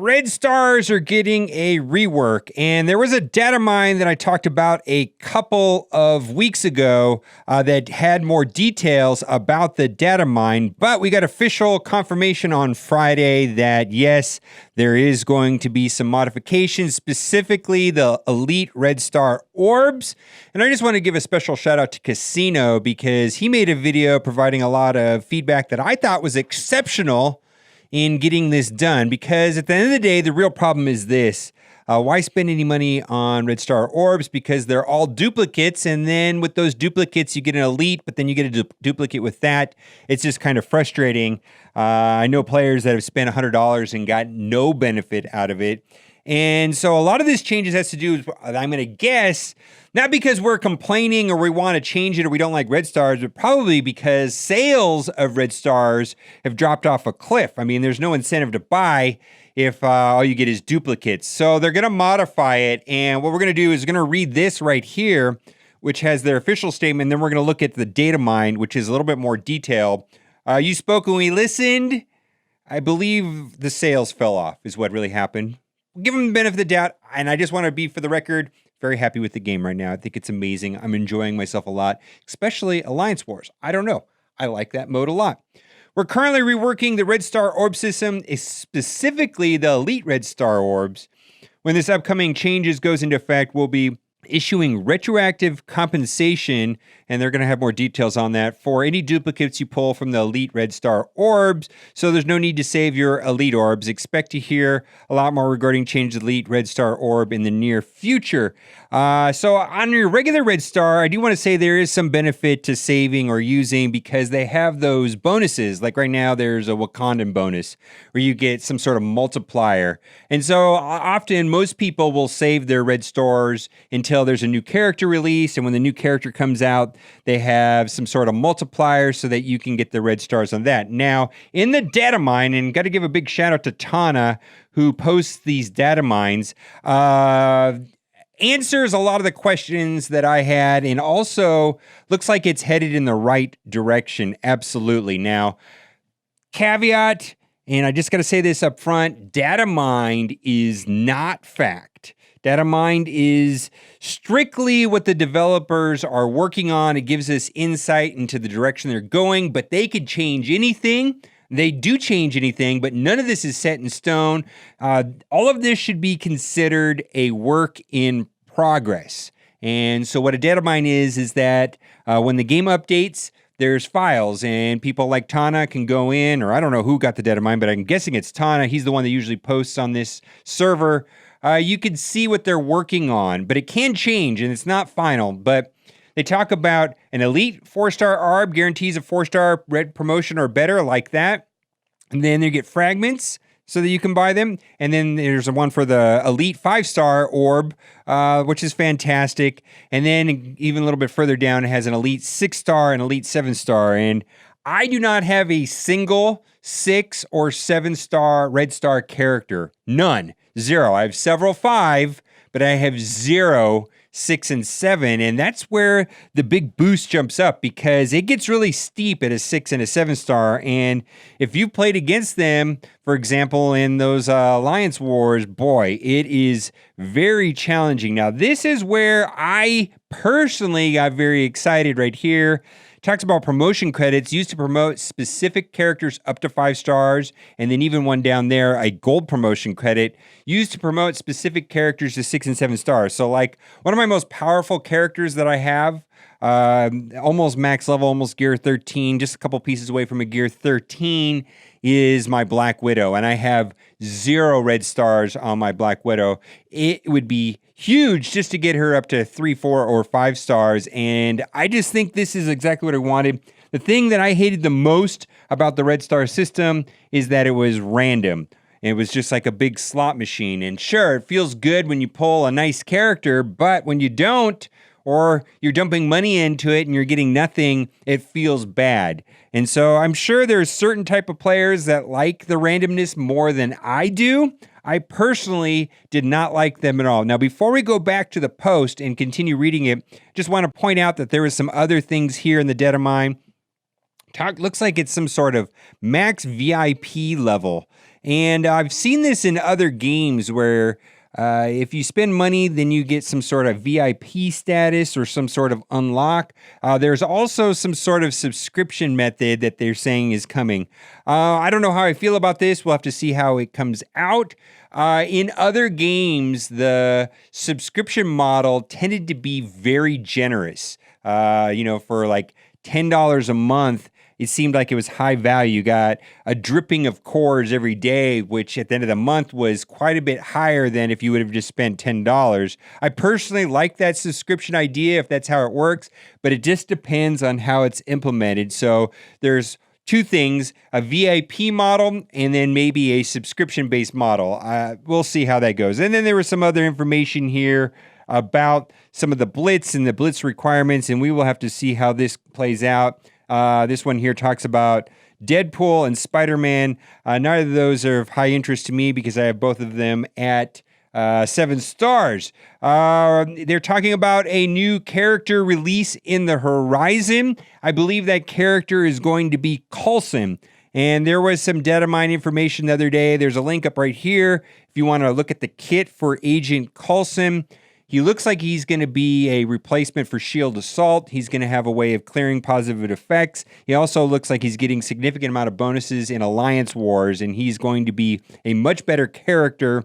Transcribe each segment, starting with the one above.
red stars are getting a rework, and there was a data mine that I talked about a couple of weeks ago that had more details about the data mine, but we got official confirmation on Friday that yes, there is going to be some modifications, specifically the elite red star orbs. And I just want to give a special shout out to Casino because he made a video providing a lot of feedback that I thought was exceptional in getting this done, because at the end of the day, the real problem is this. Why spend any money on red star orbs? Because they're all duplicates, and then with those duplicates, you get an elite, but then you get a duplicate with that. It's just kind of frustrating. I know players that have spent $100 and got no benefit out of it. And so a lot of this changes has to do with, I'm going to guess, not because we're complaining or we want to change it or we don't like red stars, but probably because sales of red stars have dropped off a cliff. I mean, there's no incentive to buy if all you get is duplicates. So they're going to modify it. And what we're going to do is going to read this right here, which has their official statement. Then we're going to look at the data mine, which is a little bit more detailed. You spoke when we listened. I believe the sales fell off is what really happened. Give them the benefit of the doubt, and I just want to be, for the record, very happy with the game right now. I think it's amazing. I'm enjoying myself a lot, especially Alliance Wars. I don't know. I like that mode a lot. We're currently reworking the Red Star Orb system, specifically the Elite Red Star Orbs. When this upcoming changes goes into effect, we'll be issuing retroactive compensation, and they're going to have more details on that, for any duplicates you pull from the Elite Red Star Orbs. So there's no need to save your Elite Orbs. Expect to hear a lot more regarding change Elite Red Star Orb in the near future. So on your regular Red Star, I do want to say there is some benefit to saving or using because they have those bonuses. Like right now, there's a Wakandan bonus where you get some sort of multiplier. And so often most people will save their Red Stars until there's a new character release. And when the new character comes out, they have some sort of multiplier so that you can get the red stars on that. Now, in the data mine, and got to give a big shout out to Tana, who posts these data mines, answers a lot of the questions that I had, and also looks like it's headed in the right direction. Absolutely. Now, caveat, and I just got to say this up front, data mined is not fact. Data mined is strictly what the developers are working on. It gives us insight into the direction they're going, but they could change anything. They do change anything, but none of this is set in stone. All of this should be considered a work in progress. And so what a data mine is that when the game updates, there's files, and people like Tana can go in, or I don't know who got the data mine, but I'm guessing it's Tana. He's the one that usually posts on this server. You can see what they're working on, but it can change, and it's not final. But they talk about an elite 4-star ARB guarantees a 4-star red promotion or better, like that. And then you get fragments so that you can buy them. And then there's one for the elite 5-star orb, which is fantastic. And then even a little bit further down, it has an elite 6-star and elite 7-star. And I do not have a single 6 or 7-star red star character. None. 0. I have several 5, but I have 0 6 and 7, and that's where the big boost jumps up, because it gets really steep at a 6 and a 7-star. And if you've played against them, for example, in those Alliance Wars, boy, it is very challenging. Now, this is where I personally got very excited right here. Talks about promotion credits used to promote specific characters up to 5 stars, and then even one down there, a gold promotion credit used to promote specific characters to 6 and 7 stars. So like one of my most powerful characters that I have, almost max level, almost gear 13, just a couple pieces away from a gear 13, is my Black Widow, and I have 0 red stars on my Black Widow. It would be huge just to get her up to 3, 4, or 5 stars, and I just think this is exactly what I wanted. The thing that I hated the most about the red star system is that it was random. It was just like a big slot machine, and sure, it feels good when you pull a nice character, but when you don't, or you're dumping money into it and you're getting nothing, it feels bad. And so I'm sure there's certain type of players that like the randomness more than I do. I personally did not like them at all. Now, before we go back to the post and continue reading it, just want to point out that there was some other things here in the data mine. Looks like it's some sort of max VIP level. And I've seen this in other games where if you spend money, then you get some sort of VIP status or some sort of unlock. There's also some sort of subscription method that they're saying is coming. I don't know how I feel about this. We'll have to see how it comes out. In other games, the subscription model tended to be very generous. For like $10 a month, it seemed like it was high value. You got a dripping of cores every day, which at the end of the month was quite a bit higher than if you would have just spent $10. I personally like that subscription idea if that's how it works, but it just depends on how it's implemented. So there's two things, a VIP model and then maybe a subscription-based model. We'll see how that goes. And then there was some other information here about some of the Blitz and the Blitz requirements, and we will have to see how this plays out. This one here talks about Deadpool and Spider-Man. Neither of those are of high interest to me because I have both of them at 7 stars. They're talking about a new character release in the horizon. I believe that character is going to be Coulson. And there was some data mine information the other day. There's a link up right here if you want to look at the kit for Agent Coulson. He looks like he's going to be a replacement for Shield Assault. He's going to have a way of clearing positive effects. He also looks like he's getting significant amount of bonuses in Alliance Wars, and he's going to be a much better character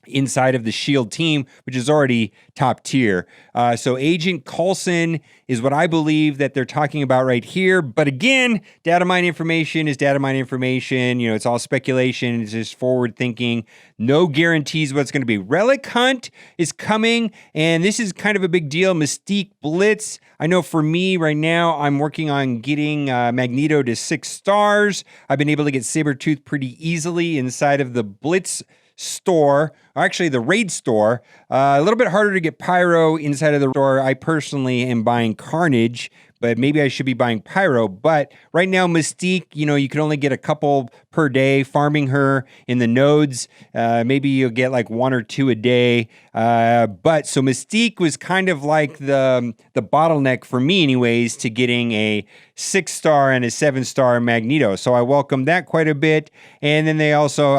inside of the Shield team, which is already top tier. So Agent Coulson is what I believe that they're talking about right here. But again, data mine information is data mine information. It's all speculation. It's just forward thinking. No guarantees what's going to be. Relic Hunt is coming, and this is kind of a big deal. Mystique Blitz. I know for me right now, I'm working on getting Magneto to 6 stars. I've been able to get Sabretooth pretty easily inside of the Blitz store, or actually the raid store. A little bit harder to get Pyro inside of the store. I personally am buying Carnage, but maybe I should be buying Pyro. But right now, Mystique, you can only get a couple per day farming her in the nodes. Maybe you'll get like 1 or 2 a day. So Mystique was kind of like the bottleneck for me anyways to getting a 6-star and a 7-star Magneto. So I welcome that quite a bit. And then they also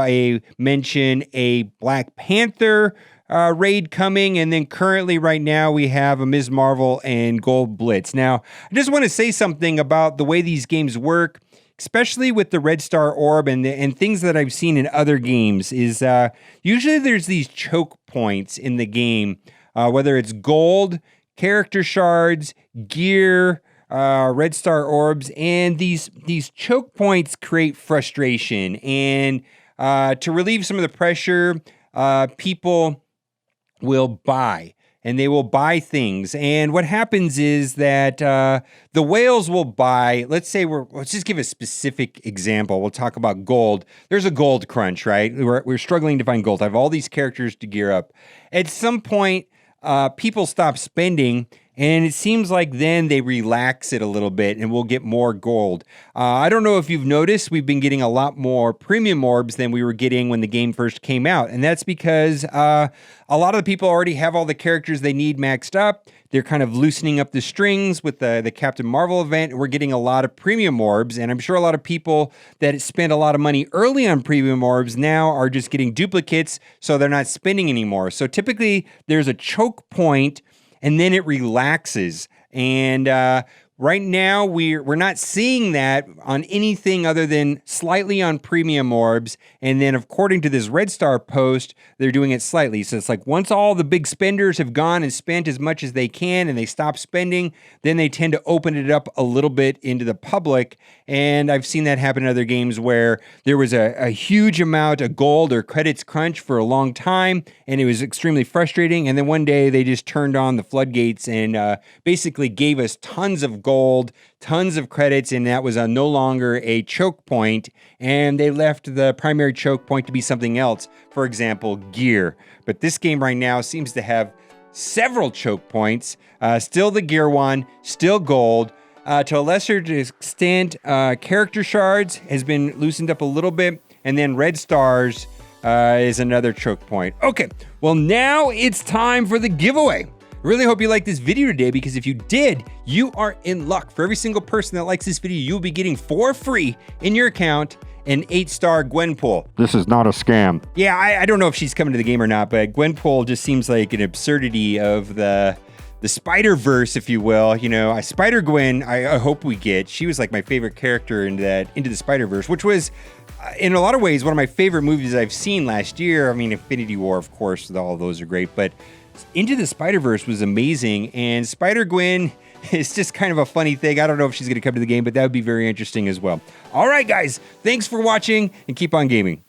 mention a Black Panther raid coming, and then currently right now we have a Ms. Marvel and Gold Blitz. Now, I just want to say something about the way these games work, especially with the Red Star Orb and things that I've seen in other games, is usually there's these choke points in the game, whether it's gold, character shards, gear, Red Star Orbs, and these choke points create frustration. And to relieve some of the pressure, people will buy, and they will buy things. And what happens is that the whales will buy, let's just give a specific example. We'll talk about gold. There's a gold crunch, right? We're struggling to find gold. I have all these characters to gear up. At some point, people stop spending, and it seems like then they relax it a little bit and we'll get more gold. I don't know if you've noticed, we've been getting a lot more premium orbs than we were getting when the game first came out. And that's because a lot of the people already have all the characters they need maxed up. They're kind of loosening up the strings with the Captain Marvel event. We're getting a lot of premium orbs. And I'm sure a lot of people that spent a lot of money early on premium orbs now are just getting duplicates, so they're not spending anymore. So typically there's a choke point and then it relaxes. And right now, we're not seeing that on anything other than slightly on premium orbs. And then according to this Red Star post, they're doing it slightly. So it's like once all the big spenders have gone and spent as much as they can and they stop spending, then they tend to open it up a little bit into the public. And I've seen that happen in other games where there was a huge amount of gold or credits crunch for a long time, and it was extremely frustrating. And then one day they just turned on the floodgates and basically gave us tons of gold, tons of credits, and that was no longer a choke point, and they left the primary choke point to be something else, for example, gear. But this game right now seems to have several choke points, still the gear one, still gold. To a lesser extent, character shards has been loosened up a little bit, and then red stars is another choke point. Okay, well now it's time for the giveaway. I really hope you liked this video today, because if you did, you are in luck. For every single person that likes this video, you'll be getting for free in your account an 8-star Gwenpool. This is not a scam. Yeah, I don't know if she's coming to the game or not, but Gwenpool just seems like an absurdity of the Spider-Verse, if you will. You know, Spider-Gwen, I hope we get. She was like my favorite character into the Spider-Verse, which was, in a lot of ways, one of my favorite movies I've seen last year. I mean, Infinity War, of course, all of those are great, but Into the Spider-Verse was amazing, and Spider-Gwen is just kind of a funny thing. I don't know if she's going to come to the game, but that would be very interesting as well. All right, guys, thanks for watching, and keep on gaming.